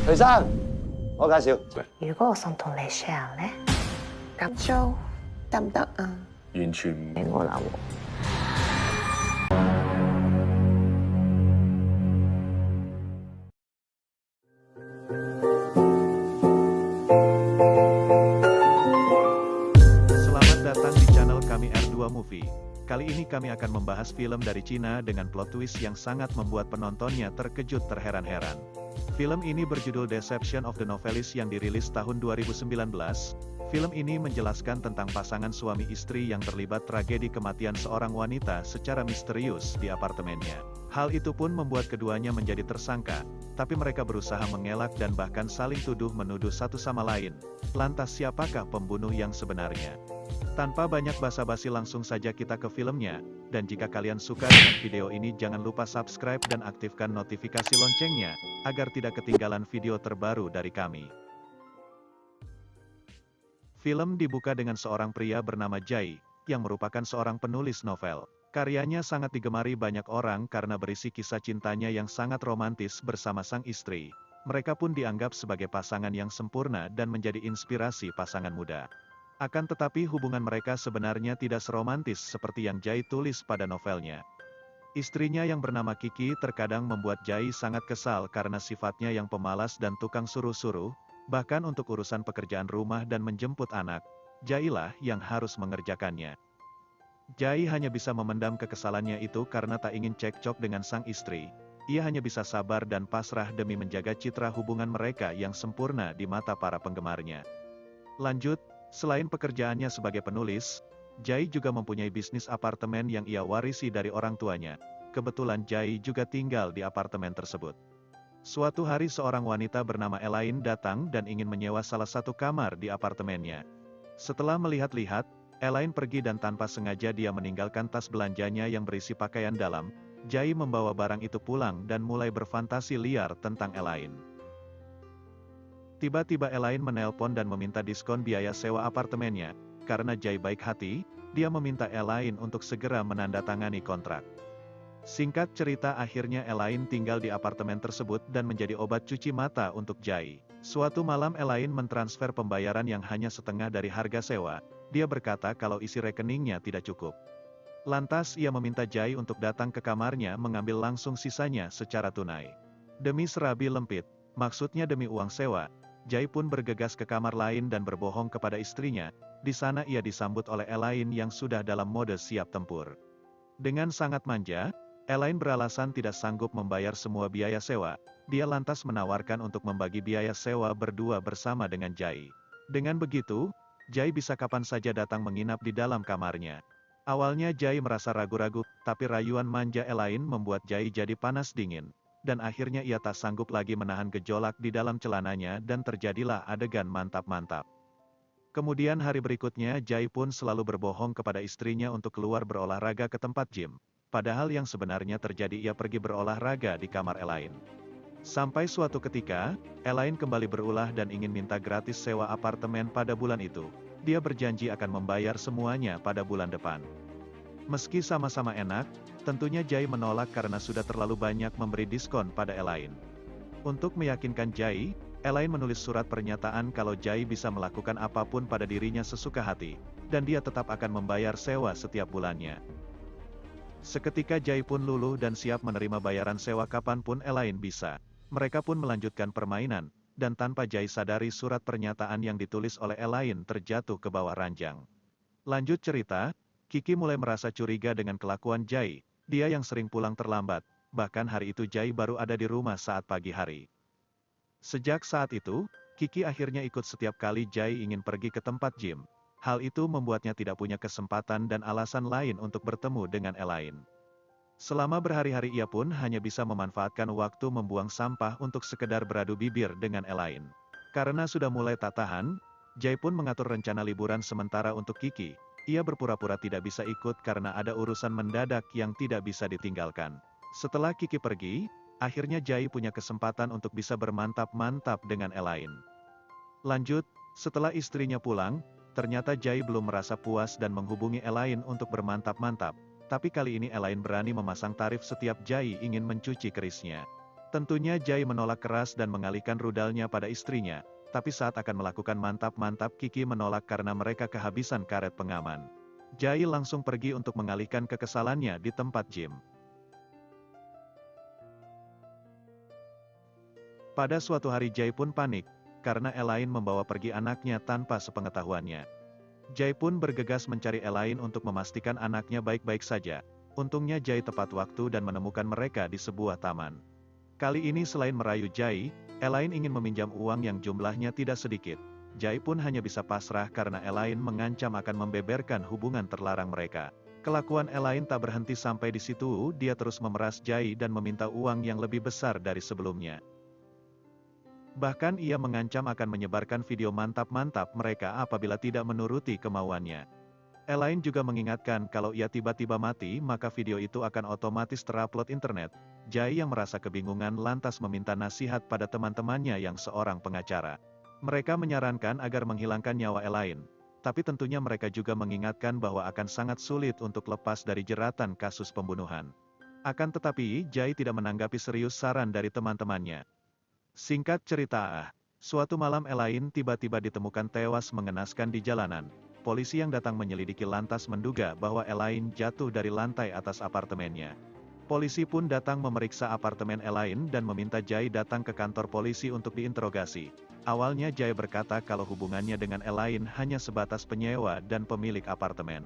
徐生，我介紹。如果我想同你 share 咧，咁做得唔得啊？完全唔俾我啦喎。Selamat datang di channel kami R2 Movie. Kali ini kami akan membahas film dari Cina dengan plot twist yang sangat membuat penontonnya terkejut terheran-heran. Film ini berjudul Deception of the Novelist yang dirilis tahun 2019. Film ini menjelaskan tentang pasangan suami istri yang terlibat tragedi kematian seorang wanita secara misterius di apartemennya. Hal itu pun membuat keduanya menjadi tersangka, tapi mereka berusaha mengelak dan bahkan saling tuduh-menuduh satu sama lain. Lantas siapakah pembunuh yang sebenarnya? Tanpa banyak basa-basi langsung saja kita ke filmnya, dan jika kalian suka dengan video ini jangan lupa subscribe dan aktifkan notifikasi loncengnya, agar tidak ketinggalan video terbaru dari kami. Film dibuka dengan seorang pria bernama Jai, yang merupakan seorang penulis novel. Karyanya sangat digemari banyak orang karena berisi kisah cintanya yang sangat romantis bersama sang istri. Mereka pun dianggap sebagai pasangan yang sempurna dan menjadi inspirasi pasangan muda. Akan tetapi hubungan mereka sebenarnya tidak seromantis seperti yang Jai tulis pada novelnya. Istrinya yang bernama Kiki terkadang membuat Jai sangat kesal karena sifatnya yang pemalas dan tukang suruh-suruh, bahkan untuk urusan pekerjaan rumah dan menjemput anak, Jai lah yang harus mengerjakannya. Jai hanya bisa memendam kekesalannya itu karena tak ingin cekcok dengan sang istri. Ia hanya bisa sabar dan pasrah demi menjaga citra hubungan mereka yang sempurna di mata para penggemarnya. Lanjut, selain pekerjaannya sebagai penulis, Jai juga mempunyai bisnis apartemen yang ia warisi dari orang tuanya. Kebetulan Jai juga tinggal di apartemen tersebut. Suatu hari seorang wanita bernama Elaine datang dan ingin menyewa salah satu kamar di apartemennya. Setelah melihat-lihat, Elaine pergi dan tanpa sengaja dia meninggalkan tas belanjanya yang berisi pakaian dalam. Jai membawa barang itu pulang dan mulai berfantasi liar tentang Elaine. Tiba-tiba Elaine menelpon dan meminta diskon biaya sewa apartemennya. Karena Jai baik hati, dia meminta Elaine untuk segera menandatangani kontrak. Singkat cerita akhirnya Elaine tinggal di apartemen tersebut dan menjadi obat cuci mata untuk Jai. Suatu malam Elaine mentransfer pembayaran yang hanya setengah dari harga sewa. Dia berkata kalau isi rekeningnya tidak cukup. Lantas ia meminta Jai untuk datang ke kamarnya mengambil langsung sisanya secara tunai. Demi serabi lempit, maksudnya demi uang sewa, Jai pun bergegas ke kamar lain dan berbohong kepada istrinya. Di sana ia disambut oleh Elaine yang sudah dalam mode siap tempur. Dengan sangat manja, Elaine beralasan tidak sanggup membayar semua biaya sewa. Dia lantas menawarkan untuk membagi biaya sewa berdua bersama dengan Jai. Dengan begitu, Jai bisa kapan saja datang menginap di dalam kamarnya. Awalnya Jai merasa ragu-ragu, tapi rayuan manja Elaine membuat Jai jadi panas dingin. Dan akhirnya ia tak sanggup lagi menahan gejolak di dalam celananya dan terjadilah adegan mantap-mantap. Kemudian hari berikutnya Jai pun selalu berbohong kepada istrinya untuk keluar berolahraga ke tempat gym. Padahal yang sebenarnya terjadi ia pergi berolahraga di kamar Elaine. Sampai suatu ketika, Elaine kembali berulah dan ingin minta gratis sewa apartemen pada bulan itu. Dia berjanji akan membayar semuanya pada bulan depan. Meski sama-sama enak, tentunya Jai menolak karena sudah terlalu banyak memberi diskon pada Elaine. Untuk meyakinkan Jai, Elaine menulis surat pernyataan kalau Jai bisa melakukan apapun pada dirinya sesuka hati, dan dia tetap akan membayar sewa setiap bulannya. Seketika Jai pun luluh dan siap menerima bayaran sewa kapanpun Elaine bisa. Mereka pun melanjutkan permainan, dan tanpa Jai sadari surat pernyataan yang ditulis oleh Elaine terjatuh ke bawah ranjang. Lanjut cerita, Kiki mulai merasa curiga dengan kelakuan Jai. Dia yang sering pulang terlambat, bahkan hari itu Jai baru ada di rumah saat pagi hari. Sejak saat itu, Kiki akhirnya ikut setiap kali Jai ingin pergi ke tempat gym. Hal itu membuatnya tidak punya kesempatan dan alasan lain untuk bertemu dengan Elaine. Selama berhari-hari ia pun hanya bisa memanfaatkan waktu membuang sampah untuk sekedar beradu bibir dengan Elaine. Karena sudah mulai tak tahan, Jai pun mengatur rencana liburan sementara untuk Kiki. Ia berpura-pura tidak bisa ikut karena ada urusan mendadak yang tidak bisa ditinggalkan. Setelah Kiki pergi, akhirnya Jai punya kesempatan untuk bisa bermantap-mantap dengan Elaine. Lanjut, setelah istrinya pulang, ternyata Jai belum merasa puas dan menghubungi Elaine untuk bermantap-mantap. Tapi kali ini Elaine berani memasang tarif setiap Jai ingin mencuci kerisnya. Tentunya Jai menolak keras dan mengalihkan rudalnya pada istrinya, tapi saat akan melakukan mantap-mantap Kiki menolak karena mereka kehabisan karet pengaman. Jai langsung pergi untuk mengalihkan kekesalannya di tempat gym. Pada suatu hari Jai pun panik, karena Elaine membawa pergi anaknya tanpa sepengetahuannya. Jai pun bergegas mencari Elaine untuk memastikan anaknya baik-baik saja. Untungnya Jai tepat waktu dan menemukan mereka di sebuah taman. Kali ini selain merayu Jai, Elaine ingin meminjam uang yang jumlahnya tidak sedikit. Jai pun hanya bisa pasrah karena Elaine mengancam akan membeberkan hubungan terlarang mereka. Kelakuan Elaine tak berhenti sampai di situ, dia terus memeras Jai dan meminta uang yang lebih besar dari sebelumnya. Bahkan ia mengancam akan menyebarkan video mantap-mantap mereka apabila tidak menuruti kemauannya. Elaine juga mengingatkan kalau ia tiba-tiba mati maka video itu akan otomatis terupload internet. Jai yang merasa kebingungan lantas meminta nasihat pada teman-temannya yang seorang pengacara. Mereka menyarankan agar menghilangkan nyawa Elaine. Tapi tentunya mereka juga mengingatkan bahwa akan sangat sulit untuk lepas dari jeratan kasus pembunuhan. Akan tetapi, Jai tidak menanggapi serius saran dari teman-temannya. Singkat cerita, suatu malam Elaine tiba-tiba ditemukan tewas mengenaskan di jalanan. Polisi yang datang menyelidiki lantas menduga bahwa Elaine jatuh dari lantai atas apartemennya. Polisi pun datang memeriksa apartemen Elaine dan meminta Jai datang ke kantor polisi untuk diinterogasi. Awalnya Jai berkata kalau hubungannya dengan Elaine hanya sebatas penyewa dan pemilik apartemen.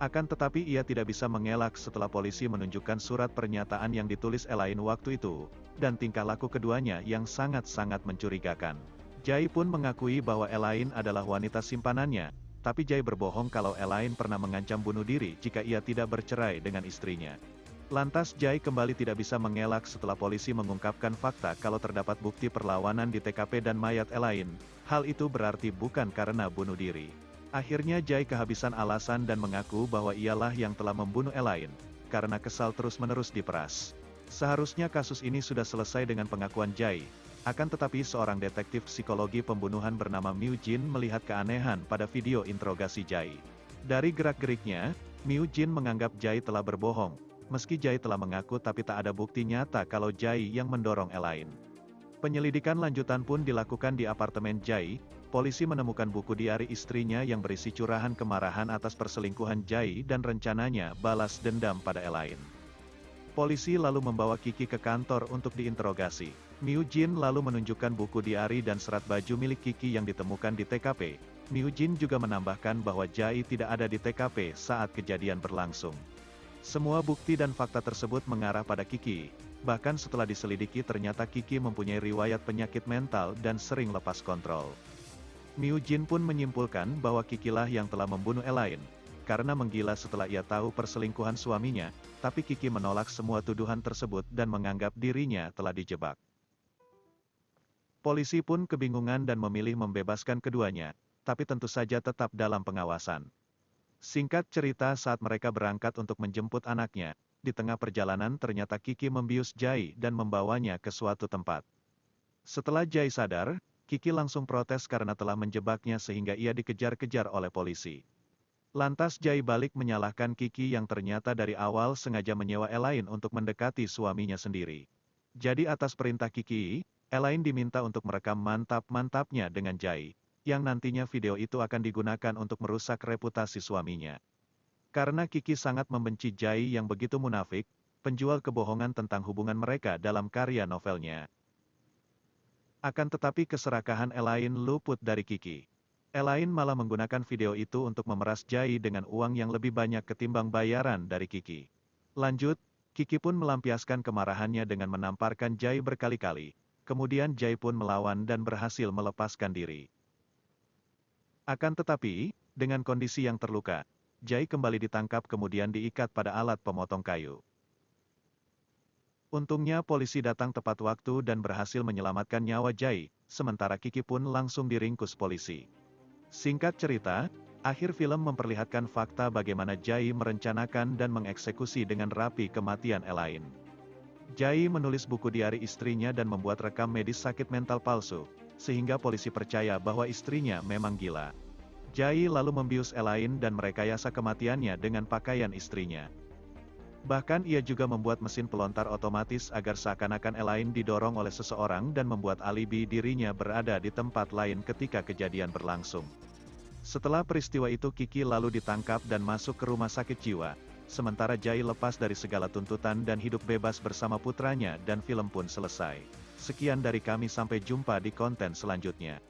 Akan tetapi ia tidak bisa mengelak setelah polisi menunjukkan surat pernyataan yang ditulis Elaine waktu itu, dan tingkah laku keduanya yang sangat-sangat mencurigakan. Jai pun mengakui bahwa Elaine adalah wanita simpanannya, tapi Jai berbohong kalau Elaine pernah mengancam bunuh diri jika ia tidak bercerai dengan istrinya. Lantas Jai kembali tidak bisa mengelak setelah polisi mengungkapkan fakta kalau terdapat bukti perlawanan di TKP dan mayat Elaine. Hal itu berarti bukan karena bunuh diri. Akhirnya Jai kehabisan alasan dan mengaku bahwa ialah yang telah membunuh Elaine, karena kesal terus-menerus diperas. Seharusnya kasus ini sudah selesai dengan pengakuan Jai, akan tetapi seorang detektif psikologi pembunuhan bernama Miu Jin melihat keanehan pada video interogasi Jai. Dari gerak-geriknya, Miu Jin menganggap Jai telah berbohong, meski Jai telah mengaku tapi tak ada bukti nyata kalau Jai yang mendorong Elaine. Penyelidikan lanjutan pun dilakukan di apartemen Jai. Polisi menemukan buku diari istrinya yang berisi curahan kemarahan atas perselingkuhan Jai dan rencananya balas dendam pada Elaine. Polisi lalu membawa Kiki ke kantor untuk diinterogasi. Miu Jin lalu menunjukkan buku diari dan serat baju milik Kiki yang ditemukan di TKP. Miu Jin juga menambahkan bahwa Jai tidak ada di TKP saat kejadian berlangsung. Semua bukti dan fakta tersebut mengarah pada Kiki. Bahkan setelah diselidiki ternyata Kiki mempunyai riwayat penyakit mental dan sering lepas kontrol. Miu Jin pun menyimpulkan bahwa Kikilah yang telah membunuh Elaine, karena menggila setelah ia tahu perselingkuhan suaminya, tapi Kiki menolak semua tuduhan tersebut dan menganggap dirinya telah dijebak. Polisi pun kebingungan dan memilih membebaskan keduanya, tapi tentu saja tetap dalam pengawasan. Singkat cerita saat mereka berangkat untuk menjemput anaknya, di tengah perjalanan ternyata Kiki membius Jai dan membawanya ke suatu tempat. Setelah Jai sadar, Kiki langsung protes karena telah menjebaknya sehingga ia dikejar-kejar oleh polisi. Lantas Jai balik menyalahkan Kiki yang ternyata dari awal sengaja menyewa Elaine untuk mendekati suaminya sendiri. Jadi atas perintah Kiki, Elaine diminta untuk merekam mantap-mantapnya dengan Jai, yang nantinya video itu akan digunakan untuk merusak reputasi suaminya. Karena Kiki sangat membenci Jai yang begitu munafik, penjual kebohongan tentang hubungan mereka dalam karya novelnya. Akan tetapi keserakahan Elaine luput dari Kiki. Elaine malah menggunakan video itu untuk memeras Jai dengan uang yang lebih banyak ketimbang bayaran dari Kiki. Lanjut, Kiki pun melampiaskan kemarahannya dengan menamparkan Jai berkali-kali. Kemudian Jai pun melawan dan berhasil melepaskan diri. Akan tetapi, dengan kondisi yang terluka, Jai kembali ditangkap kemudian diikat pada alat pemotong kayu. Untungnya polisi datang tepat waktu dan berhasil menyelamatkan nyawa Jai, sementara Kiki pun langsung diringkus polisi. Singkat cerita, akhir film memperlihatkan fakta bagaimana Jai merencanakan dan mengeksekusi dengan rapi kematian Elaine. Jai menulis buku diari istrinya dan membuat rekam medis sakit mental palsu, sehingga polisi percaya bahwa istrinya memang gila. Jai lalu membius Elaine dan merekayasa kematiannya dengan pakaian istrinya. Bahkan ia juga membuat mesin pelontar otomatis agar seakan-akan Elaine didorong oleh seseorang dan membuat alibi dirinya berada di tempat lain ketika kejadian berlangsung. Setelah peristiwa itu Kiki lalu ditangkap dan masuk ke rumah sakit jiwa, sementara Jay lepas dari segala tuntutan dan hidup bebas bersama putranya dan film pun selesai. Sekian dari kami, sampai jumpa di konten selanjutnya.